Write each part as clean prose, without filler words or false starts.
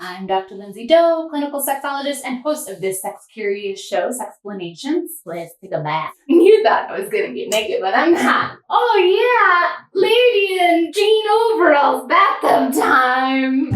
I'm Dr. Lindsey There, clinical sexologist and host of this sex-curious show, Sexplanations. Let's take a bath. You thought I was gonna get naked, but I'm not. Oh yeah, lady in jean overalls, bathtub time.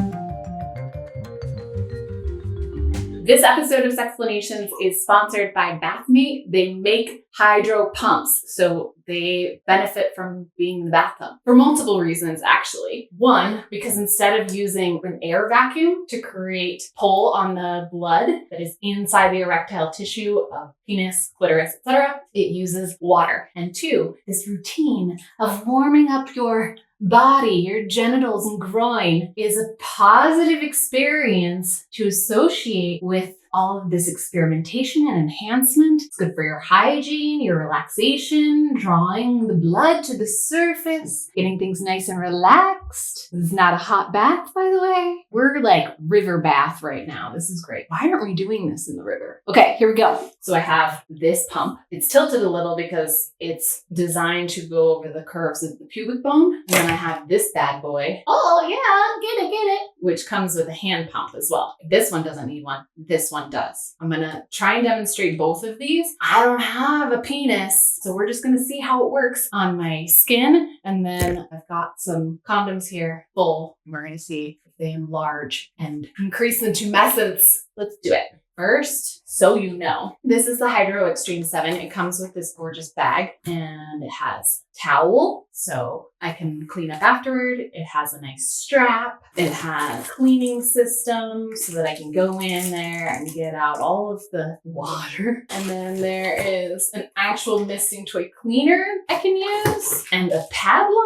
This episode of Sexplanations is sponsored by Bathmate. They make hydro pumps, so they benefit from being in the bathtub for multiple reasons, actually. One, because instead of using an air vacuum to create pull on the blood that is inside the erectile tissue of penis, clitoris, etc., it uses water. And two, this routine of warming up your body, your genitals and groin is a positive experience to associate with all of this experimentation and enhancement. It's good for your hygiene, your relaxation, drawing the blood to the surface, getting things nice and relaxed. This is not a hot bath, by the way. We're like river bath right now. This is great. Why aren't we doing this in the river? Okay, here we go. So I have this pump. It's tilted a little because it's designed to go over the curves of the pubic bone. And then I have this bad boy. Oh yeah, get it. Which comes with a hand pump as well. This one doesn't need one. This one does. I'm gonna try and demonstrate both of these. I don't have a penis, so we're just gonna see how it works on my skin. And then I've got some condoms here full. We're gonna see if they enlarge and increase in tumescence. Let's do it. First, so you know, this is the HydroXtreme 7. It comes with this gorgeous bag and it has towel so I can clean up afterward. It has a nice strap. It has a cleaning system so that I can go in there and get out all of the water. And then there is an actual misting toy cleaner I can use and a padlock.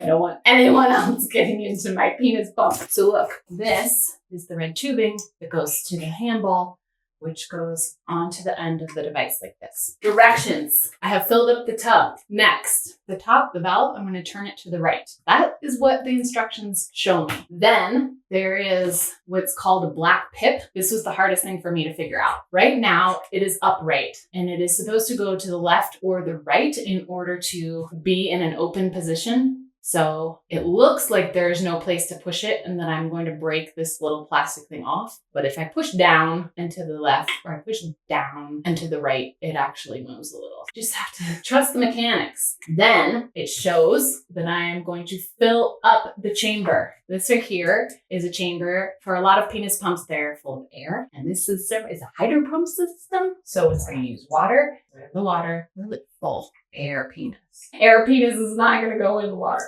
I don't want anyone else getting into my penis pump. So look, this is the red tubing that goes to the handball, which goes onto the end of the device like this. Directions. I have filled up the tub. Next, the valve, I'm going to turn it to the right. That is what the instructions show me. Then there is what's called a black pip. This was the hardest thing for me to figure out. Right now, it is upright and it is supposed to go to the left or the right in order to be in an open position. So it looks like there's no place to push it and then I'm going to break this little plastic thing off. But if I push down and to the left or I push down and to the right, it actually moves a little. Just have to trust the mechanics. Then it shows that I am going to fill up the chamber. This right here is a chamber for a lot of penis pumps. They're full of air. And this system is a hydropump system. So it's going to use water. The water is full. Air penis. Air penis is not going to go in the water.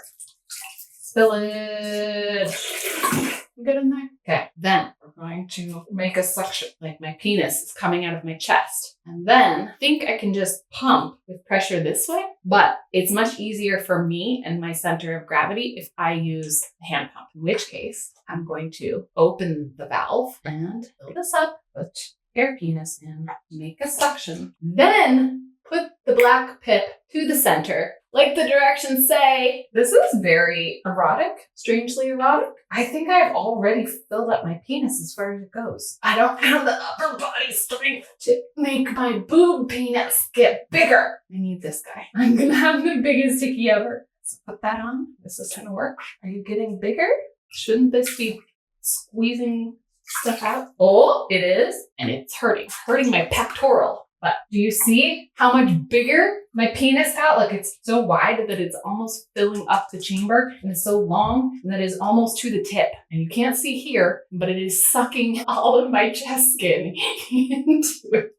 Spill it. Good in there? Okay, then we're going to make a suction. Like my penis is coming out of my chest. And then I think I can just pump with pressure this way, but it's much easier for me and my center of gravity if I use a hand pump, in which case I'm going to open the valve and fill this up, put air penis in, make a suction, then put the black pip to the center. Like the directions say. This is very erotic, strangely erotic. I think I've already filled up my penis as far as it goes. I don't have the upper body strength to make my boob penis get bigger. I need this guy. I'm gonna have the biggest hickey ever. So put that on. This is gonna work. Are you getting bigger? Shouldn't this be squeezing stuff out? Oh, it is. And it's hurting. It's hurting my pectoral. But do you see how much bigger my penis got? Like it's so wide that it's almost filling up the chamber and it's so long that it's almost to the tip. And you can't see here, but it is sucking all of my chest skin into it.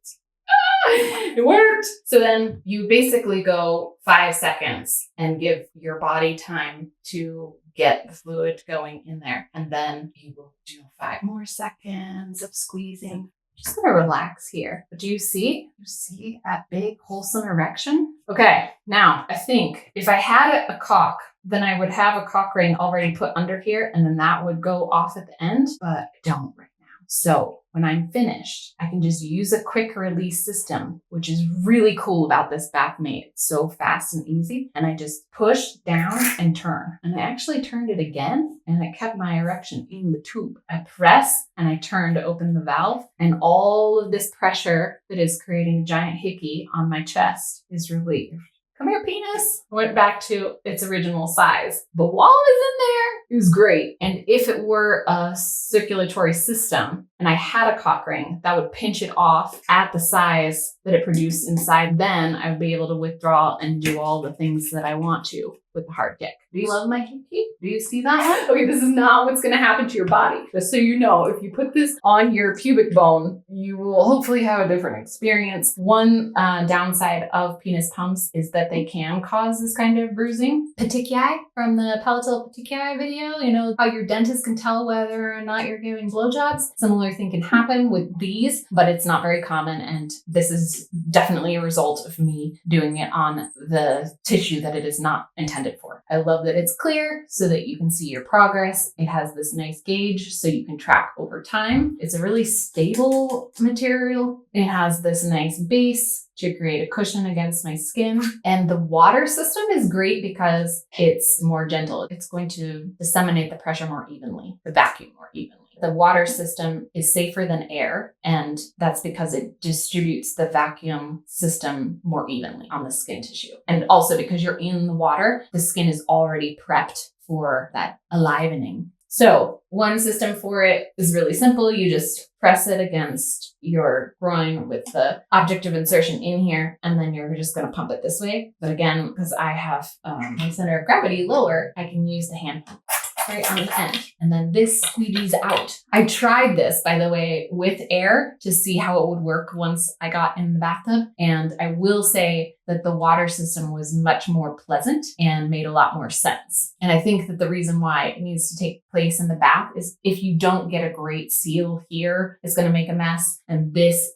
It worked. So then you basically go 5 seconds and give your body time to get the fluid going in there. And then you will do 5 more seconds of squeezing. Just gonna relax here. But do you see? You see that big wholesome erection? Okay, now I think if I had a cock, then I would have a cock ring already put under here and then that would go off at the end, but I don't right now. So when I'm finished, I can just use a quick release system, which is really cool about this Bathmate. It's so fast and easy. And I just push down and turn. And I actually turned it again and it kept my erection in the tube. I press and I turn to open the valve and all of this pressure that is creating a giant hickey on my chest is relieved. come here, penis. Went back to its original size. The wall is in there. It was great. And if it were a circulatory system and I had a cock ring, that would pinch it off at the size that it produced inside. Then I would be able to withdraw and do all the things that I want to with the hard dick. Do you love my hinky? Do you see that? Okay, this is not what's going to happen to your body. Just so you know, if you put this on your pubic bone, you will hopefully have a different experience. One downside of penis pumps is that they can cause this kind of bruising. Petechiae from the palatal petechiae video, you know, how your dentist can tell whether or not you're giving blowjobs. Similar thing can happen with these, but it's not very common. And this is definitely a result of me doing it on the tissue that it is not intended for. I love that it's clear so that you can see your progress. It has this nice gauge so you can track over time. It's a really stable material. It has this nice base to create a cushion against my skin. And the water system is great because it's more gentle. It's going to disseminate the pressure more evenly, the vacuum more evenly. The water system is safer than air, and that's because it distributes the vacuum system more evenly on the skin tissue. And also because you're in the water, the skin is already prepped for that alivening. So one system for it is really simple. You just press it against your groin with the object of insertion in here, and then you're just going to pump it this way. But again, because I have my center of gravity lower, I can use the hand pump right on the end. And then this squeegees out. I tried this, by the way, with air to see how it would work once I got in the bathtub. And I will say that the water system was much more pleasant and made a lot more sense. And I think that the reason why it needs to take place in the bath is if you don't get a great seal here, it's going to make a mess. And this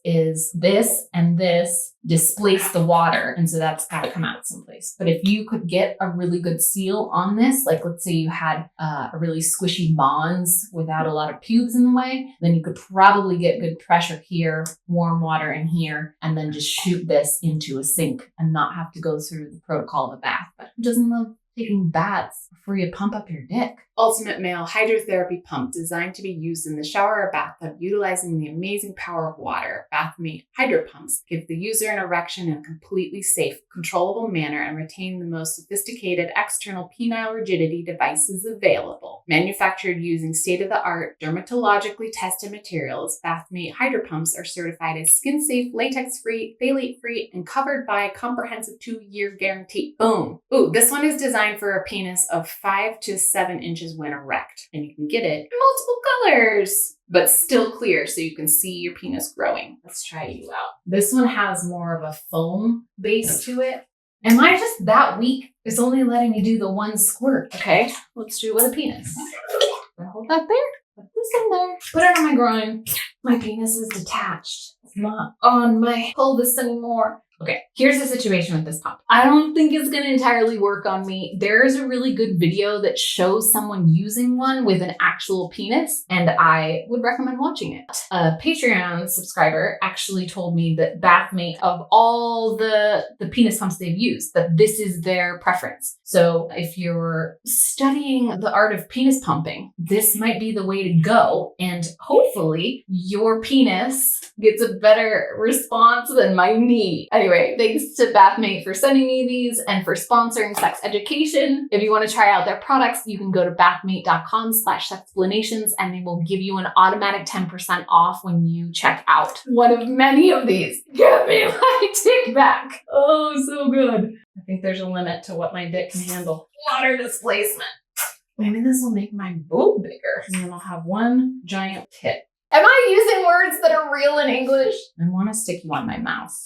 and this displace the water. And so that's got to come out someplace. But if you could get a really good seal on this, like let's say you had a really squishy mons without a lot of pubes in the way, then you could probably get good pressure here, warm water in here, and then just shoot this into a sink and not have to go through the protocol of a bath. But who doesn't love taking baths before you pump up your dick? Ultimate male hydrotherapy pump designed to be used in the shower or bathtub utilizing the amazing power of water. Bathmate HYDROPUMPs give the user an erection in a completely safe, controllable manner and retain the most sophisticated external penile rigidity devices available. Manufactured using state-of-the-art, dermatologically tested materials, Bathmate HYDROPUMPs are certified as skin-safe, latex-free, phthalate-free, and covered by a comprehensive 2-year guarantee. Boom. Ooh, this one is designed for a penis of 5 to 7 inches when erect, and you can get it in multiple colors, but still clear so you can see your penis growing. Let's try you out. This one has more of a foam base to it. Am I just that weak? It's only letting me do the one squirt. Okay, let's do it with a penis. Hold that there. Put this in there. Put it on my groin. My penis is detached. It's not on my pelvis anymore. Okay, here's the situation with this pump. I don't think it's going to entirely work on me. There's a really good video that shows someone using one with an actual penis, and I would recommend watching it. A Patreon subscriber actually told me that Bathmate, of all the penis pumps they've used, that this is their preference. So if you're studying the art of penis pumping, this might be the way to go, and hopefully your penis gets a better response than my knee. Anyway, thanks to Bathmate for sending me these and for sponsoring sex education. If you want to try out their products, you can go to bathmate.com/sexplanations and they will give you an automatic 10% off when you check out one of many of these. Give me my dick back. Oh, so good. I think there's a limit to what my dick can handle. Water displacement. Maybe this will make my boob bigger. And then I'll have one giant tit. Am I using words that are real in English? I want to stick you on my mouth.